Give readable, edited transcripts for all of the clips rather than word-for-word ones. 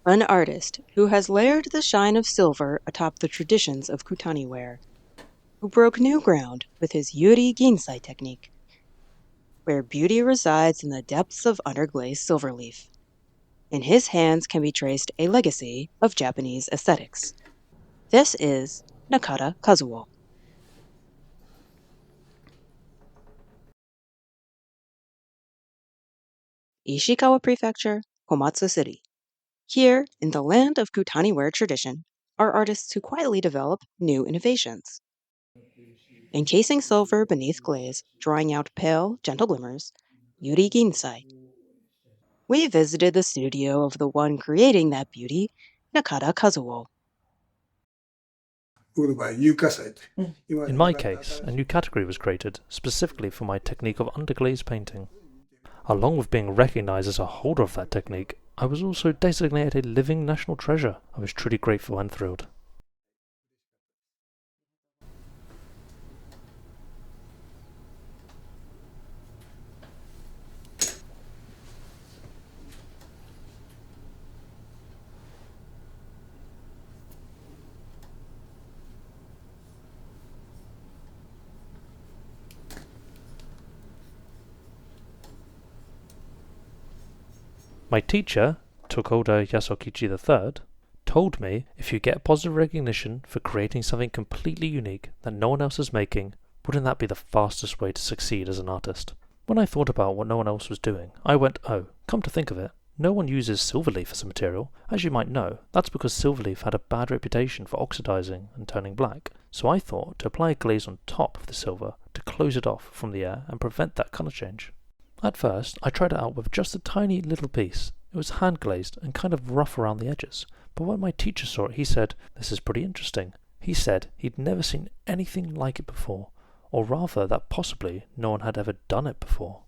An artist who has layered the shine of silver atop the traditions of Kutani Ware, who broke new ground with his Yuri-Ginsai technique, where beauty resides in the depths of underglazed silver leaf. In his hands can be traced a legacy of Japanese aesthetics. This is Nakada Kazuo. Ishikawa Prefecture, Komatsu City. Here, in the land of Kutani Ware tradition, are artists who quietly develop new innovations. Encasing silver beneath glaze, drawing out pale, gentle glimmers, Yuri-Ginsai. We visited the studio of the one creating that beauty, Nakada Kazuo. In my case, a new category was created specifically for my technique of underglaze painting. Along with being recognised as a holder of that technique, I was also designated a living national treasure. I was truly grateful and thrilled. My teacher, Tokoda Yasukichi III, told me if you get positive recognition for creating something completely unique that no one else is making, wouldn't that be the fastest way to succeed as an artist? When I thought about what no one else was doing, I went, oh, come to think of it, no one uses silverleaf as a material. As you might know, that's because silverleaf had a bad reputation for oxidizing and turning black. So I thought to apply a glaze on top of the silver to close it off from the air and prevent that colour change. At first, I tried it out with just a tiny little piece. It was hand glazed and kind of rough around the edges. But when my teacher saw it, he said, "This is pretty interesting." He said he'd never seen anything like it before, or rather that possibly no one had ever done it before.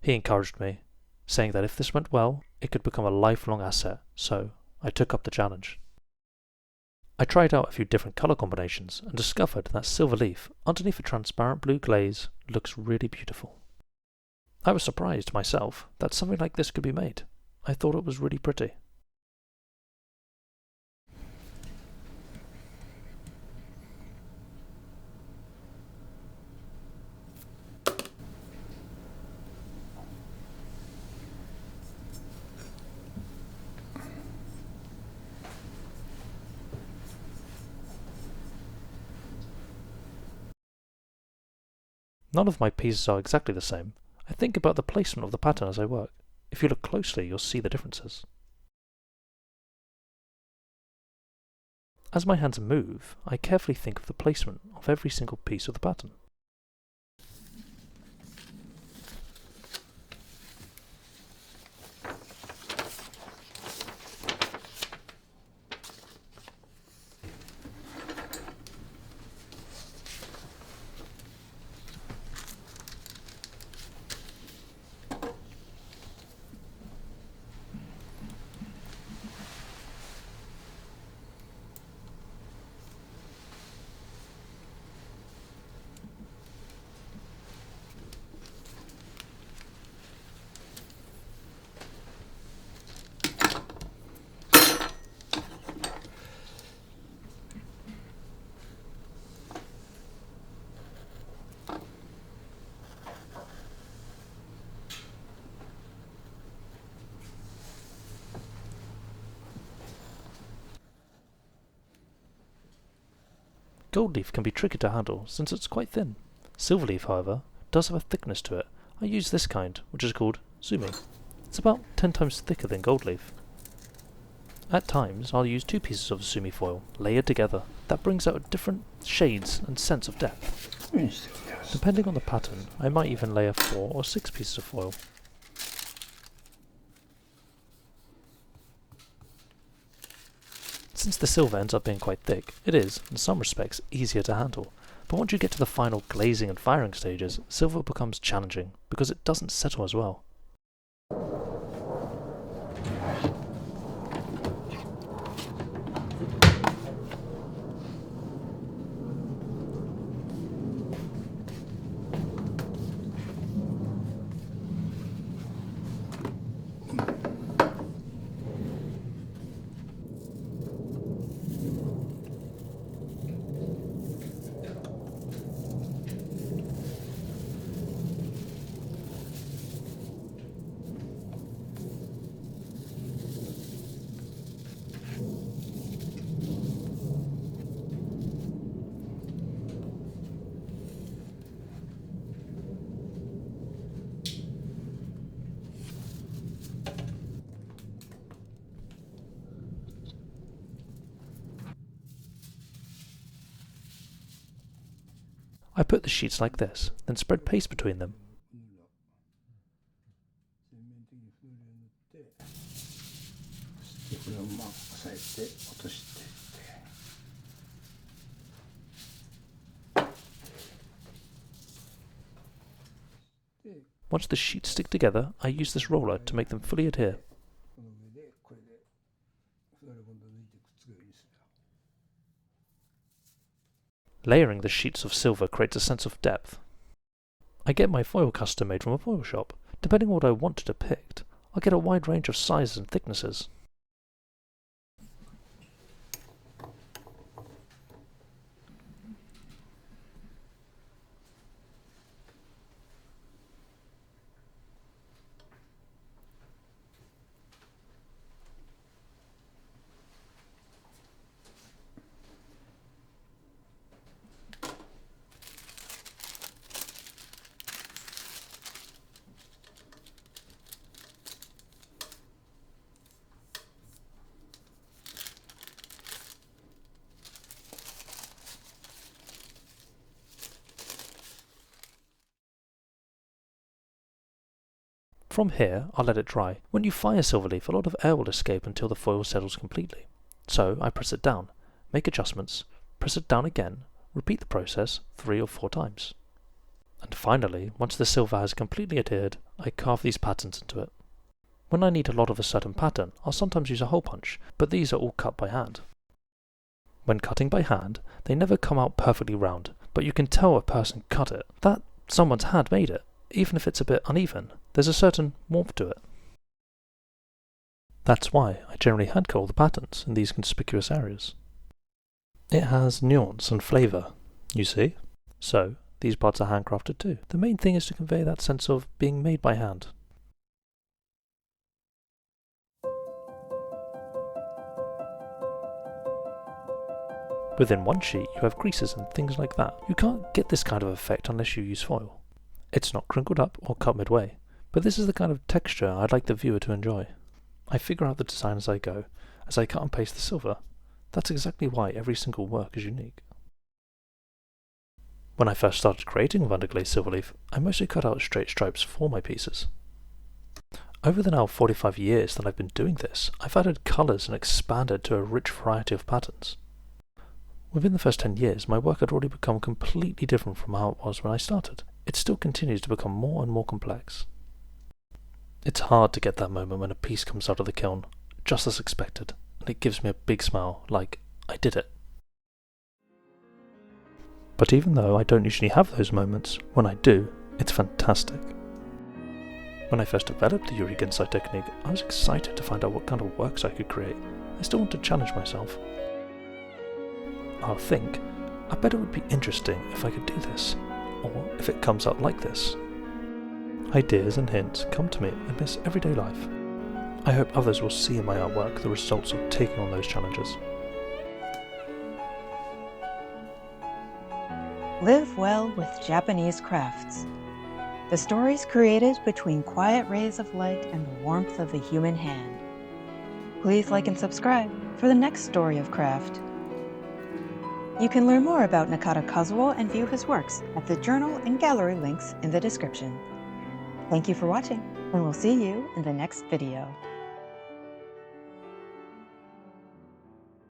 He encouraged me, saying that if this went well, it could become a lifelong asset, so I took up the challenge. I tried out a few different colour combinations and discovered that silver leaf underneath a transparent blue glaze looks really beautiful. I was surprised myself that something like this could be made. I thought it was really pretty. None of my pieces are exactly the same. I think about the placement of the pattern as I work. If you look closely, you'll see the differences. As my hands move, I carefully think of the placement of every single piece of the pattern. Gold leaf can be tricky to handle since it's quite thin. Silver leaf, however, does have a thickness to it. I use this kind, which is called sumi. It's about 10 times thicker than gold leaf. At times, I'll use 2 pieces of sumi foil layered together. That brings out different shades and sense of depth. Depending on the pattern, I might even layer 4 or 6 pieces of foil. Since the silver ends up being quite thick, it is, in some respects, easier to handle. But once you get to the final glazing and firing stages, silver becomes challenging, because it doesn't settle as well. I put the sheets like this, then spread paste between them. Once the sheets stick together, I use this roller to make them fully adhere. Layering the sheets of silver creates a sense of depth. I get my foil custom made from a foil shop. Depending on what I want to depict, I'll get a wide range of sizes and thicknesses. From here, I'll let it dry. When you fire silver leaf, a lot of air will escape until the foil settles completely. So I press it down, make adjustments, press it down again, repeat the process 3 or 4 times. And finally, once the silver has completely adhered, I carve these patterns into it. When I need a lot of a certain pattern, I'll sometimes use a hole punch, but these are all cut by hand. When cutting by hand, they never come out perfectly round, but you can tell a person cut it, that someone's hand made it. Even if it's a bit uneven, there's a certain warmth to it. That's why I generally hand cut all the patterns in these conspicuous areas. It has nuance and flavour, you see? So, these parts are handcrafted too. The main thing is to convey that sense of being made by hand. Within one sheet you have creases and things like that. You can't get this kind of effect unless you use foil. It's not crinkled up or cut midway, but this is the kind of texture I'd like the viewer to enjoy. I figure out the design as I go, as I cut and paste the silver. That's exactly why every single work is unique. When I first started creating with underglaze silver leaf, I mostly cut out straight stripes for my pieces. Over the now 45 years that I've been doing this, I've added colours and expanded to a rich variety of patterns. Within the first 10 years, my work had already become completely different from how it was when I started. It still continues to become more and more complex. It's hard to get that moment when a piece comes out of the kiln, just as expected, and it gives me a big smile, like, I did it. But even though I don't usually have those moments, when I do, it's fantastic. When I first developed the Yuri-Ginsai technique, I was excited to find out what kind of works I could create. I still want to challenge myself. I'll think, I bet it would be interesting if I could do this, or if it comes out like this. Ideas and hints come to me amidst everyday life. I hope others will see in my artwork the results of taking on those challenges. Live well with Japanese crafts. The stories created between quiet rays of light and the warmth of the human hand. Please like and subscribe for the next story of craft. You can learn more about Nakada Kazuo and view his works at the journal and gallery links in the description. Thank you for watching, and we'll see you in the next video.